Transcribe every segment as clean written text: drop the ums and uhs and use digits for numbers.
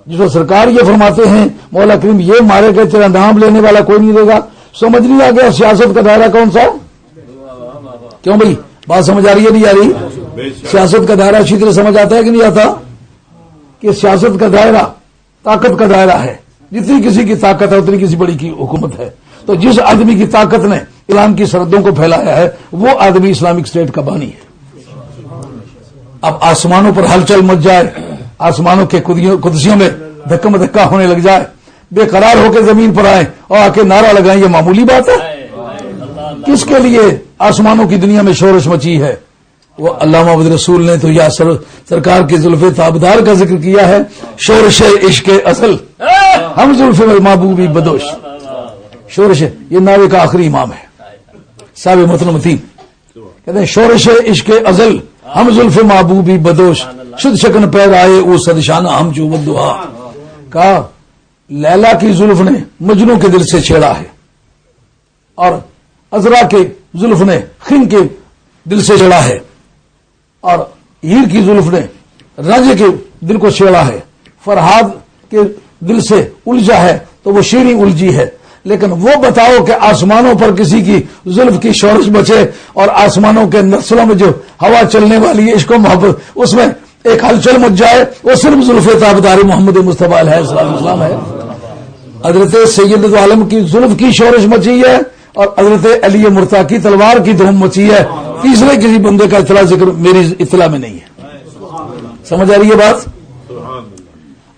جس کو سرکار یہ فرماتے ہیں مولا کریم یہ مارے گئے تیرا نام لینے والا کوئی نہیں دے گا. سمجھ نہیں آ گیا سیاست کا دائرہ کون سا؟ کیوں بھائی بات سمجھ آ رہی ہے نہیں آ رہی؟ سیاست کا دائرہ اچھی طرح سمجھ آتا ہے کہ نہیں آتا؟ کہ سیاست کا دائرہ طاقت کا دائرہ ہے. جتنی کسی کی طاقت ہے اتنی کسی بڑی کی حکومت ہے. تو جس آدمی کی طاقت نے اسلام کی سرحدوں کو پھیلایا ہے وہ آدمی اسلامک اسٹیٹ کا بانی ہے. اب آسمانوں پر ہلچل مچ جائے, آسمانوں کے قدسیوں میں دھکم دھکا ہونے لگ جائے, بے قرار ہو کے زمین پر آئے اور آ کے نعرہ لگائیں, یہ معمولی بات ہے؟ کس کے لیے آسمانوں کی دنیا میں شورش مچی ہے؟ وہ علامہ محمد رسول نے تو یا سرکار کے زلف تابدار کا ذکر کیا ہے, شورش عشق اصل ہم زلف محبوبی بدوش. شورش یہ ناوے کا آخری امام ہے صاحب متن متین, کہتے ہیں شورش عشق ازل ہم زلف محبوبی بدوش شد شکن پیر آئے او سدشانہ ہم جو ودعا. کہا لیلا کی زلف نے مجنو کے دل سے چھیڑا ہے اور عذرا کے زلف نے خن کے دل سے چھیڑا ہے اور ہیر کی زلف نے راجے کے دل کو چھیڑا ہے. فرہاد کے دل سے الجھا ہے تو وہ شیریں الجھی ہے. لیکن وہ بتاؤ کہ آسمانوں پر کسی کی زلف کی شورش بچے اور آسمانوں کے نسلوں میں جو ہوا چلنے والی ہے عشق و محبت اس میں ایک ہلچل مچ جائے, وہ صرف زلف تابدار محمد مصطفیٰ علیہ السلام ہے. حضرت سید عالم کی زلف کی شورش مچی ہے اور حضرت علی مرتضیٰ کی تلوار کی دھوم مچی ہے. تیسرے کسی بندے کا اطلاع ذکر میری اطلاع میں نہیں ہے. سمجھ آ رہی ہے بات؟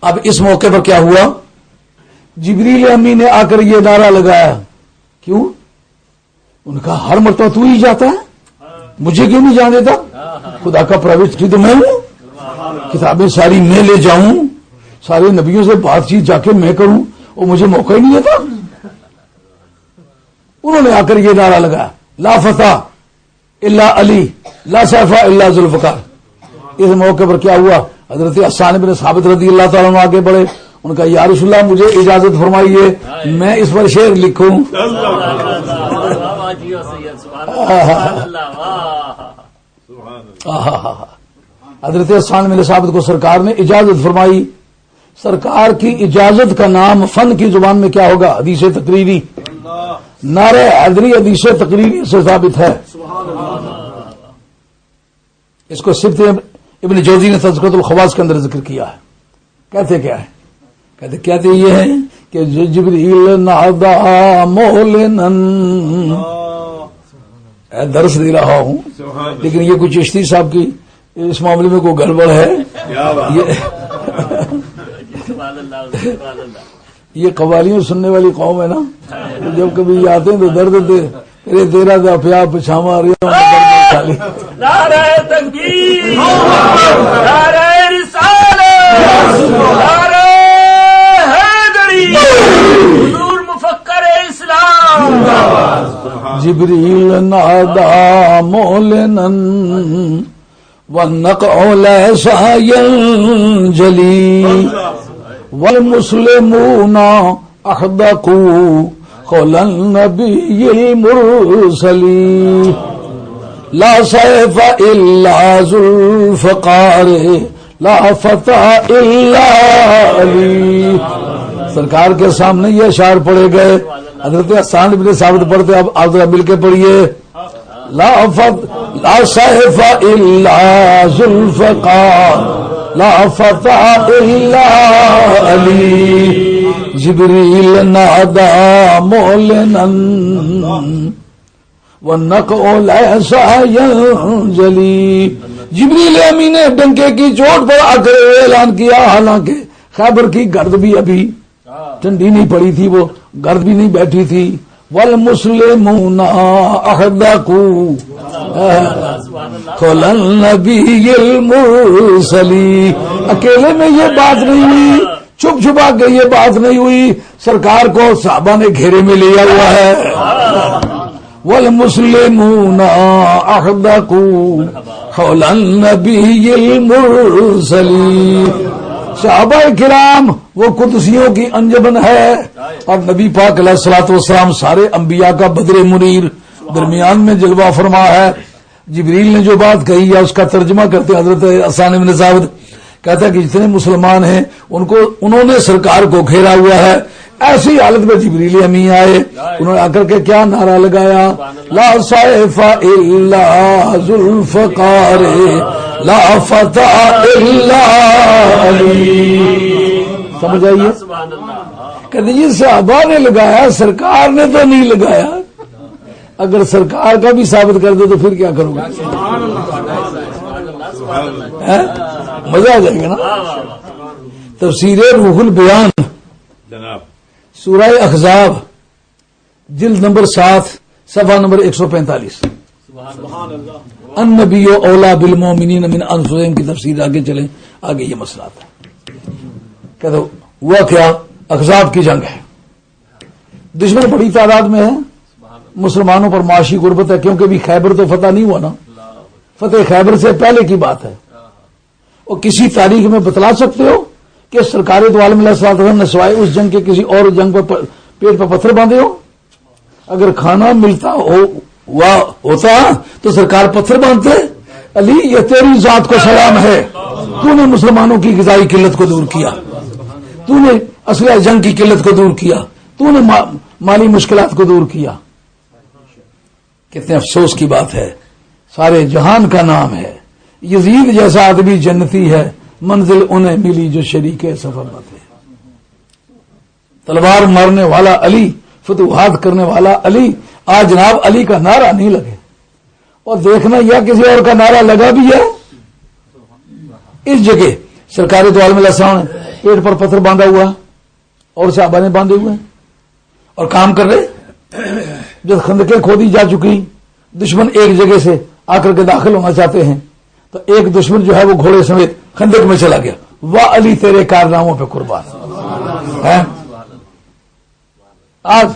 اب اس موقع پر کیا ہوا, جبریل امی نے آ کر یہ نعرہ لگایا. کیوں؟ ان کا ہر مرتبہ تو ہی جاتا ہے, مجھے کیوں نہیں جانے دیتا؟ خدا کا پرائیویٹ تو میں ہوں, کتابیں ساری میں لے جاؤں, سارے نبیوں سے بات چیت جا کے میں کروں, اور مجھے موقع ہی نہیں دیتا. انہوں نے آ کر یہ نعرہ لگایا, لا فتح الا علی لا سیف الا ذوالفقار. اس موقع پر کیا ہوا, حضرت حسان بن ثابت رضی اللہ تعالیٰ عنہ آگے بڑھے. ان کا یا رسول اللہ مجھے اجازت فرمائیے میں اس پر شعر لکھوں. حضرت حسان بن ثابت کو سرکار نے اجازت فرمائی. سرکار کی اجازت کا نام فن کی زبان میں کیا ہوگا؟ حدیث تقریری. نعرہ حیدری حدیث تقریری سے ثابت ہے. اس کو سبت ابن جوزی نے تذکرۃ الخواص کے اندر ذکر کیا ہے. کہتے کیا ہے؟ کہتے یہ ہے کہ جبریل نادا مولنن. درس دے رہا ہوں لیکن یہ کچھ چشتی صاحب کی اس معاملے میں کوئی گڑبڑ ہے. یہ قوالیاں سننے والی قوم ہے نا, جب کبھی آتے ہیں تو درد دے تیرا دا پیا پچھاوا رہی. نعرہ تکبیر, نعرہ رسالت, نعرہ حیدری, حضور مفکر اسلام. جبریل نادا مولنن والنقع ليس ينجلي والمسلمون أحدقوا قول النبي المرسل لا سيف إلا ذو الفقار لا فتح إلا علی. سرکار کے سامنے یہ اشعار پڑھے گئے. حضرت حسان بن ثابت پڑھتے, اب آپ ذرا مل کے پڑھیے. لا سيف إلا ذو الفقار لا فتح إلا علی. جبریل نادا مولنا والنقع ليس ينجلي. جبریل امین نے ڈنکے کی چوٹ پر آ کر اعلان کیا, حالانکہ خیبر کی گرد بھی ابھی ٹھنڈی نہیں پڑی تھی, وہ گرد بھی نہیں بیٹھی تھی. والمسلمون احدقوا قول النبی المرسل. اکیلے میں یہ بات نہیں ہوئی, چھپ چھپا کے یہ بات نہیں ہوئی, سرکار کو صحابہ نے گھیرے میں لیا ہوا ہے. والمسلمون احدقوا قول النبی المرسل. صحابہ کرام وہ قدسیوں کی انجمن ہے اور نبی پاک علیہ الصلوۃ والسلام سارے انبیاء کا بدر منیر درمیان میں جلوہ فرما ہے. جبریل نے جو بات کہی ہے اس کا ترجمہ کرتے حضرت حسان بن ثابت کہتا ہے کہ جتنے مسلمان ہیں انہوں نے سرکار کو گھیرا ہوا ہے. ایسی حالت میں جبریل امین آئے, انہوں نے آ کر کے کیا نعرہ لگایا, لا سیف الا ذوالفقار لا فتح الا علی. سمجھ آئیے؟ کہتے جی صحابہ نے لگایا, سرکار نے تو نہیں لگایا. اگر سرکار کا بھی ثابت کر دے تو پھر کیا کرو گے؟ مزہ آ جائے گا نا. تفسیر روح البیان سورہ احزاب جلد نمبر 7 صفحہ نمبر 145. النبی اولا بالمومنین من انفسہم کی تفسیر آگے چلیں, آگے یہ مسئلہ آتا ہے. کہتے ہوا کیا, احزاب کی جنگ ہے, دشمن بڑی تعداد میں ہے, مسلمانوں پر معاشی غربت ہے, کیونکہ بھی خیبر تو فتح نہیں ہوا نا, فتح خیبر سے پہلے کی بات ہے. اور کسی تاریخ میں بتلا سکتے ہو کہ سرکار دو عالم علیہ السلام نے سوائے اس جنگ کے کسی اور جنگ پر پیٹ پر پتھر باندھے ہو؟ اگر کھانا ملتا ہوتا تو سرکار پتھر باندھتے. علی یہ تیری ذات کو سلام ہے, تو نے مسلمانوں کی غذائی قلت کو دور کیا, تو نے اسلحہ جنگ کی قلت کو دور کیا, تو نے مالی مشکلات کو دور کیا. کتنے افسوس کی بات ہے, سارے جہان کا نام ہے. یزید جیسا آدمی جنتی ہے, منزل انہیں ملی جو شریک سفر نہ تھے. تلوار مارنے والا علی, فتوحات کرنے والا علی, آج جناب علی کا نعرہ نہیں لگے. اور دیکھنا یا کسی اور کا نعرہ لگا بھی ہے. اس جگہ سرکار دو عالم علیہ السلام نے پیٹ پر پتھر باندھا ہوا اور صحابہ نے باندھے ہوئے اور کام کر رہے. جب خندقیں کھودی جا چکی, دشمن ایک جگہ سے آ کر کے داخل ہونا چاہتے ہیں, تو ایک دشمن جو ہے وہ گھوڑے سمیت خندق میں چلا گیا. واہ علی تیرے کارناموں پہ قربان. آج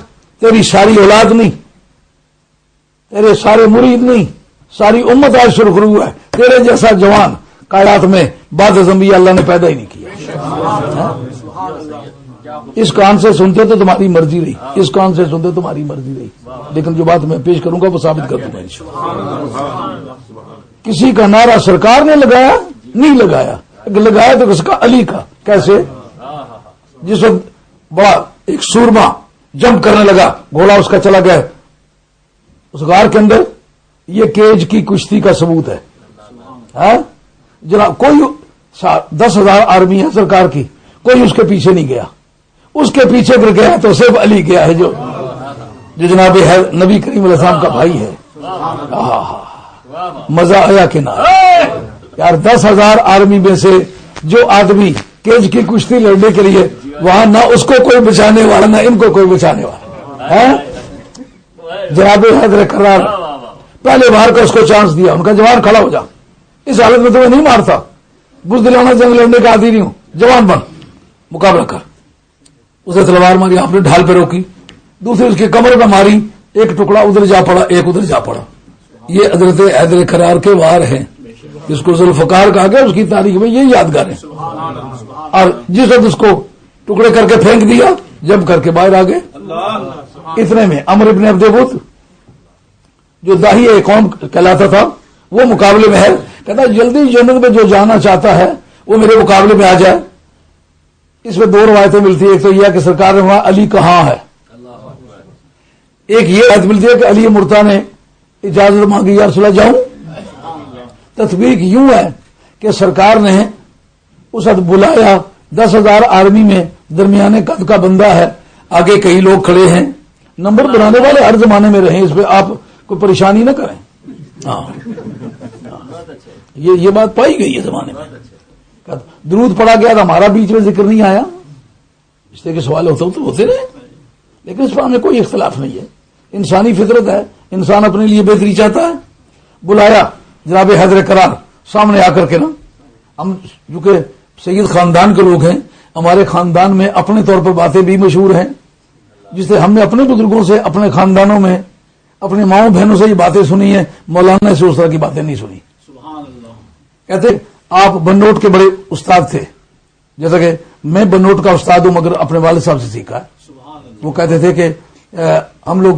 تیری ساری اولاد نہیں, تیرے سارے مرید نہیں, ساری امت آج سرخرو ہے. تیرے جیسا جوان کائنات میں بعد از انبیاء اللہ نے پیدا ہی نہیں کیا. اس کان سے سنتے تو تمہاری مرضی رہی, اس کان سے سنتے تمہاری مرضی رہی, لیکن جو بات میں پیش کروں گا وہ ثابت کر دوں گا انشاءاللہ. کسی کا نعرہ سرکار نے لگایا نہیں لگایا, لگایا تو کس کا, علی کا. کیسے؟ جس وقت بڑا ایک سورما جمپ کرنے لگا, گھوڑا اس کا چلا گیا اس غار کے اندر, یہ کیج کی کشتی کا ثبوت ہے. جناب کوئی 10,000 آرمی ہے سرکار کی, کوئی اس کے پیچھے نہیں گیا. اس کے پیچھے اگر گیا تو صرف علی گیا ہے, جو جناب ہے نبی کریم علیہ السلام کا بھائی ہے. مزہ آیا کہ نہ یار. 10,000 آرمی میں سے جو آدمی کیج کی کشتی لڑنے کے لیے وہاں, نہ اس کو کوئی بچانے والا نہ ان کو کوئی بچانے والا ہے. جناب حیدر کرار پہلے بار کا اس کو چانس دیا, ان کا جوان کھڑا ہو جا, اس حالت میں تمہیں نہیں مارتا, بزدلانہ جنگ لڑنے کا عادی نہیں ہوں, جوان بن مقابلہ کر. اسے تلوار ماری, آپ نے ڈھال پہ روکی, دوسری اس کی کمر پہ ماری, ایک ٹکڑا ادھر جا پڑا, ایک ادھر جا پڑا. یہ حضرت حیدر کرار کے وار ہیں, جس کو ذوالفقار کہا گیا, اس کی تاریخ میں یہ یادگار ہے. اور جس وقت اس کو ٹکڑے کر کے پھینک دیا, جب کر کے باہر آ گئے. اتنے میں عمر ابن عبد بوت جو داہی قوم کہلاتا تھا وہ مقابلے میں ہے. کہتا جلدی جنت میں جو جانا چاہتا ہے وہ میرے مقابلے میں آ جائے. اس میں 2 روایتیں ملتی ہیں. ایک تو یہ کہ سرکار نے وہاں علی کہاں ہے, ایک یہ روایت ملتی ہے کہ علی مرتا نے اجازت مانگی, یا رسول اللہ جاؤں. تطبیق یوں ہے کہ سرکار نے اس وقت بلایا, 10,000 آرمی میں درمیانے قد کا بندہ ہے, آگے کئی لوگ کھڑے ہیں. نمبر بنانے والے ہر زمانے میں رہیں, اس پہ آپ کوئی پریشانی نہ کریں. یہ بات پائی گئی ہے زمانے میں. درود پڑا گیا تو ہمارا بیچ میں ذکر نہیں آیا, اس طرح کے سوال ہوتے رہے, لیکن اس پر ہمیں کوئی اختلاف نہیں ہے. انسانی فطرت ہے, انسان اپنے لیے بہتری چاہتا ہے. بلایا جناب حیدر کرار سامنے آ کر کے نا, ہم جو کہ سید خاندان کے لوگ ہیں, ہمارے خاندان میں اپنے طور پر باتیں بھی مشہور ہیں, جس سے ہم نے اپنے بزرگوں سے, اپنے خاندانوں میں, اپنی ماؤں بہنوں سے یہ باتیں سنی ہیں, مولانا سے اس طرح کی باتیں نہیں سنی. کہتے آپ بنوٹ کے بڑے استاد تھے, جیسا کہ میں بنوٹ کا استاد ہوں مگر اپنے والد صاحب سے سیکھا ہے. وہ کہتے تھے کہ ہم لوگ